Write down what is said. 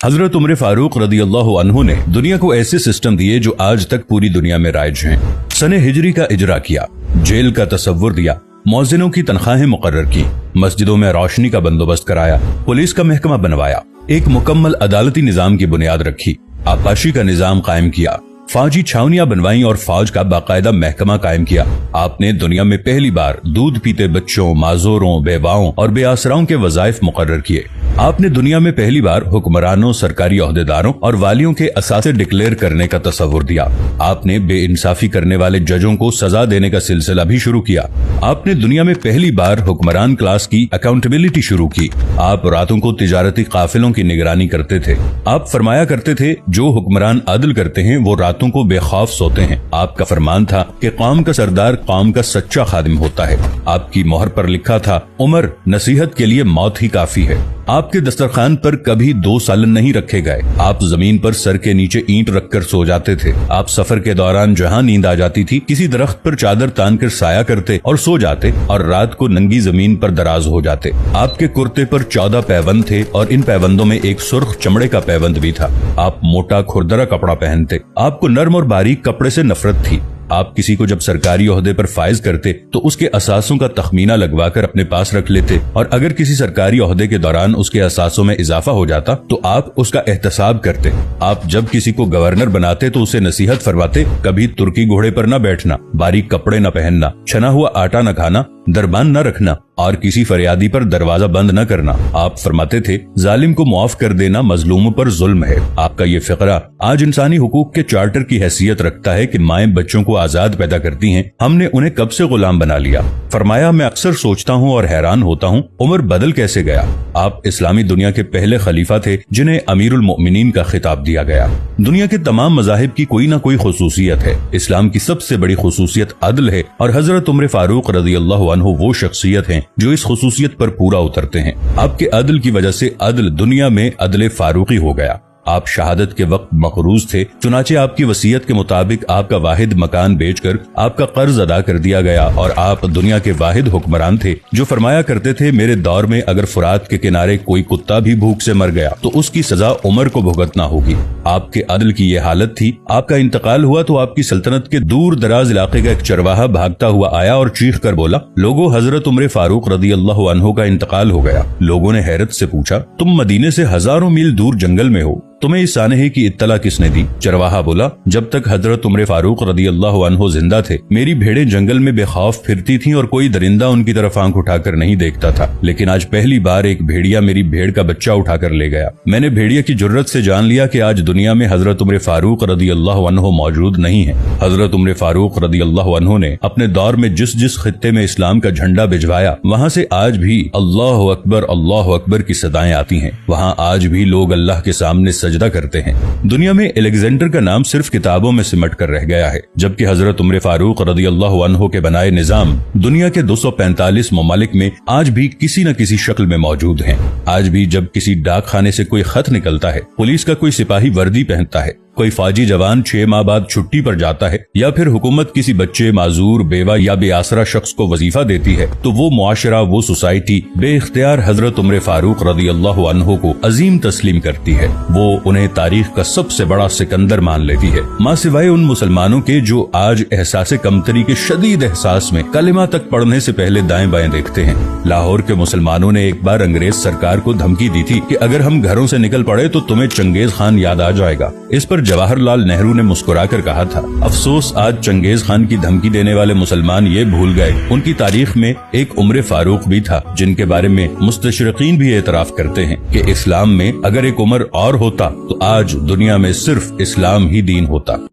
हजरत उमर फारूक रदियल्लाहु अन्हु ने दुनिया को ऐसे सिस्टम दिए जो आज तक पूरी दुनिया में राइज हैं। सने हिजरी का इजरा किया, जेल का तसव्वुर दिया, मौजिनों की तनख्वाहें मुकर्रर की, मस्जिदों में रोशनी का बंदोबस्त कराया, पुलिस का महकमा बनवाया, एक मुकम्मल अदालती निजाम की बुनियाद रखी, आबपाशी का निजाम कायम किया, फौजी छावनियां बनवाई और फौज का बाकायदा महकमा कायम किया। आपने दुनिया में पहली बार दूध पीते बच्चों, माजूरों, बेवाओं और बेआसराओं के वज़ाइफ मुकर्रर किए। आपने दुनिया में पहली बार हुक्मरानों, सरकारी ओहदेदारों और वालियों के असासे डिक्लेयर करने का तसव्वुर दिया। आपने बेइंसाफी करने वाले जजों को सजा देने का सिलसिला भी शुरू किया। आपने दुनिया में पहली बार हुक्मरान क्लास की अकाउंटेबिलिटी शुरू की। आप रातों को तिजारती काफिलों की निगरानी करते थे। आप फरमाया करते थे, जो हुक्मरान अदल करते हैं वो रातों को बेखौफ सोते हैं। आपका फरमान था कि कौम का सरदार कौम का सच्चा खादिम होता है। आपकी मोहर पर लिखा था, उमर नसीहत के लिए मौत ही काफी है। आपके दस्तरखान पर कभी 2 सालन नहीं रखे गए। आप जमीन पर सर के नीचे ईंट रखकर सो जाते थे। आप सफर के दौरान जहां नींद आ जाती थी, किसी दरख्त पर चादर तान कर साया करते और सो जाते और रात को नंगी जमीन पर दराज हो जाते। आपके कुर्ते पर 14 पैबंद थे और इन पैबंदों में एक सुर्ख चमड़े का पैबंद भी था। आप मोटा खुरदरा कपड़ा पहनते। आपको नर्म और बारीक कपड़े से नफरत थी। आप किसी को जब सरकारी ओहदे पर फाइज करते तो उसके असासों का तखमीना लगवाकर अपने पास रख लेते और अगर किसी सरकारी ओहदे के दौरान उसके असासों में इजाफा हो जाता तो आप उसका एहतसाब करते। आप जब किसी को गवर्नर बनाते तो उसे नसीहत फरमाते, कभी तुर्की घोड़े पर न बैठना, बारीक कपड़े न पहनना, छना हुआ आटा न खाना, दरबान न रखना और किसी फरियादी पर दरवाजा बंद न करना। आप फरमाते थे, जालिम को मुआफ कर देना मजलूमों पर जुल्म है। आपका ये फिक्रा आज इंसानी हुकूक के चार्टर की हैसियत रखता है कि माएं बच्चों को आजाद पैदा करती हैं, हमने उन्हें कब से गुलाम बना लिया। फरमाया, मैं अक्सर सोचता हूँ और हैरान होता हूँ, उमर बदल कैसे गया। आप इस्लामी दुनिया के पहले खलीफा थे जिन्हें अमीरुल मोमिनीन का खिताब दिया गया। दुनिया के तमाम मज़ाहिब की कोई न कोई खुसूसियत है। इस्लाम की सबसे बड़ी खुसूसियत अदल है और हजरत उमर फारूक रदियल्लाहु अन्हु वो शख्सियत हैं जो इस खुसूसियत पर पूरा उतरते हैं। आपके अदल की वजह से अदल दुनिया में अदले फारूकी हो गया। आप शहादत के वक्त मकरूज थे, चुनाचे आपकी वसीयत के मुताबिक आपका वाहिद मकान बेचकर आपका कर्ज अदा कर दिया गया और आप दुनिया के वाहिद हुक्मरान थे जो फरमाया करते थे, मेरे दौर में अगर फुरात के किनारे कोई कुत्ता भी भूख से मर गया तो उसकी सजा उमर को भुगतना होगी। आपके अदल की ये हालत थी। आपका इंतकाल हुआ तो आपकी सल्तनत के दूर दराज इलाके का एक चरवाहा भागता हुआ आया और चीख कर बोला, लोगों, हजरत उमर फारूक रदियल्लाहु अन्हु का इंतकाल हो गया। लोगों ने हैरत से पूछा, तुम मदीने से हजारों मील दूर जंगल में हो, तुम्हें इस सानहे की इत्तला किसने दी। चरवाहा बोला, जब तक हजरत उमर फारूक रदियल्लाहु अन्हु जिंदा थे मेरी भेड़ें जंगल में बेखौफ फिरती थीं और कोई दरिंदा उनकी तरफ आंख उठाकर नहीं देखता था, लेकिन आज पहली बार एक भेड़िया मेरी भेड़ का बच्चा उठाकर ले गया। मैंने भेड़िया की जुर्रत से जान लिया कि आज दुनिया में हजरत उमर फारूक रदियल्लाहु अन्हु मौजूद नहीं है। हजरत उमर फारूक रदियल्लाहु अन्हु ने अपने दौर में जिस जिस खित्ते में इस्लाम का झंडा भिजवाया वहाँ से आज भी अल्लाह अकबर की सदाएं आती हैं। वहाँ आज भी लोग अल्लाह के सामने सजदा करते हैं। दुनिया में अलेक्जेंडर का नाम सिर्फ किताबों में सिमट कर रह गया है, जबकि हजरत उमर फारूक रदियल्लाहु अन्हु के बनाए निजाम दुनिया के 245 ममालिक में आज भी किसी न किसी शक्ल में मौजूद हैं। आज भी जब किसी डाक खाने से कोई खत निकलता है, पुलिस का कोई सिपाही वर्दी पहनता है, कोई फौजी जवान 6 माह बाद छुट्टी पर जाता है या फिर हुकूमत किसी बच्चे, माजूर, बेवा या बेआसरा शख्स को वजीफा देती है तो वो मुआशरा, वो सोसाइटी बेइख्तियार हजरत उमर फारूक रदियल्लाहु अन्हु को अजीम तस्लीम करती है। वो उन्हें तारीख का सबसे बड़ा सिकंदर मान लेती है, मां सिवाय उन मुसलमानों के जो आज एहसास कमतरी के शदीद एहसास में कलिमा तक पढ़ने से पहले दाएं बाएं देखते हैं। लाहौर के मुसलमानों ने एक बार अंग्रेज सरकार को धमकी दी थी कि अगर हम घरों से निकल पड़े तो तुम्हें चंगेज खान याद आ जाएगा। इस पर जवाहरलाल नेहरू ने मुस्कुराकर कहा था, अफसोस आज चंगेज खान की धमकी देने वाले मुसलमान ये भूल गए उनकी तारीख में एक उमर फारूक भी था, जिनके बारे में मुस्तशरिकीन भी एतराफ करते हैं कि इस्लाम में अगर एक उमर और होता तो आज दुनिया में सिर्फ इस्लाम ही दीन होता।